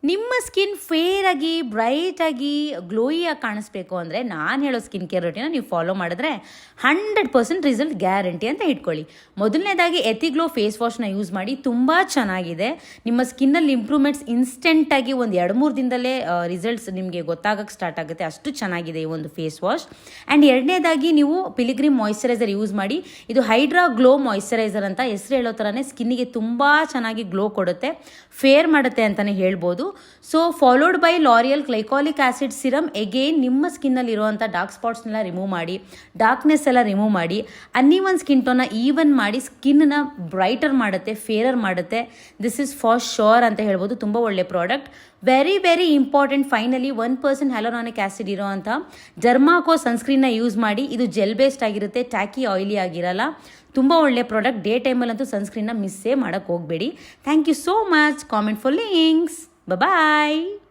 ನಿಮ್ಮ skin fair ಆಗಿ bright ಆಗಿ ಗ್ಲೋಯಿಯಾಗಿ ಕಾಣಿಸ್ಬೇಕು ಅಂದರೆ ನಾನು ಹೇಳೋ ಸ್ಕಿನ್ ಕೇರ್ ರೂಟೀನ ನೀವು ಫಾಲೋ ಮಾಡಿದ್ರೆ 100% ರಿಸಲ್ಟ್ ಗ್ಯಾರಂಟಿ ಅಂತ ಇಟ್ಕೊಳ್ಳಿ. ಮೊದಲನೇದಾಗಿ ಎಥಿಗ್ಲೋ ಫೇಸ್ ವಾಶ್ನ ಯೂಸ್ ಮಾಡಿ, ತುಂಬ ಚೆನ್ನಾಗಿದೆ. ನಿಮ್ಮ ಸ್ಕಿನ್ನಲ್ಲಿ ಇಂಪ್ರೂವ್ಮೆಂಟ್ಸ್ ಇನ್ಸ್ಟೆಂಟಾಗಿ ಒಂದು 2-3 ದಿನದಲ್ಲೇ ರಿಸಲ್ಟ್ಸ್ ನಿಮಗೆ ಗೊತ್ತಾಗಕ್ಕೆ ಸ್ಟಾರ್ಟ್ ಆಗುತ್ತೆ, ಅಷ್ಟು ಚೆನ್ನಾಗಿದೆ ಈ ಒಂದು ಫೇಸ್ ವಾಶ್. ಆ್ಯಂಡ್ ಎರಡನೇದಾಗಿ ನೀವು ಪಿಲಿಗ್ರಿಮ್ ಮಾಯಿಶ್ಚರೈಸರ್ ಯೂಸ್ ಮಾಡಿ. ಇದು ಹೈಡ್ರಾ ಗ್ಲೋ ಮಾಯಿಶ್ಚರೈಸರ್ ಅಂತ ಹೆಸರು ಹೇಳೋ ಥರನೇ ಸ್ಕಿನ್ನಿಗೆ ತುಂಬ ಚೆನ್ನಾಗಿ ಗ್ಲೋ ಕೊಡುತ್ತೆ, ಫೇರ್ ಮಾಡುತ್ತೆ ಅಂತಲೇ ಹೇಳ್ಬೋದು. So followed by L'Oreal glycolic acid serum. Again ನಿಮ್ಮ ಸ್ಕಿನ್ನಲ್ಲಿ ಇರುವಂಥ ಡಾರ್ಕ್ ಸ್ಪಾಟ್ಸ್ನೆಲ್ಲ ರಿಮೂವ್ ಮಾಡಿ, ಡಾರ್ಕ್ನೆಸ್ ಎಲ್ಲ ರಿಮೂವ್ ಮಾಡಿ, ಅನ್ನೀವನ್ ಸ್ಕಿನ್ ಟೋನ್ನ ಈವನ್ ಮಾಡಿ ಸ್ಕಿನ್ನ ಬ್ರೈಟರ್ ಮಾಡುತ್ತೆ, ಫೇರರ್ ಮಾಡುತ್ತೆ. ದಿಸ್ ಇಸ್ ಫಾರ್ ಶೋರ್ ಅಂತ ಹೇಳ್ಬೋದು. ತುಂಬ ಒಳ್ಳೆ product. Very very important, finally 1% hyaluronic acid ಇರೋವಂಥ ಜರ್ಮಾಕೋ ಸನ್ಸ್ಕ್ರೀನ್ನ ಯೂಸ್ ಮಾಡಿ. ಇದು ಜೆಲ್ ಬೇಸ್ಡ್ ಆಗಿರುತ್ತೆ, ಟ್ಯಾಕಿ ಆಯಿಲಿ ಆಗಿರಲ್ಲ. ತುಂಬ ಒಳ್ಳೆ ಪ್ರಾಡಕ್ಟ್. ಡೇ ಟೈಮಲ್ಲಂತೂ ಸನ್ಸ್ಕ್ರೀನ್ನ ಮಿಸ್ಸೇ ಮಾಡೋಕ್ಕೆ ಹೋಗಬೇಡಿ. Thank you so much. Comment for links. Bye-bye.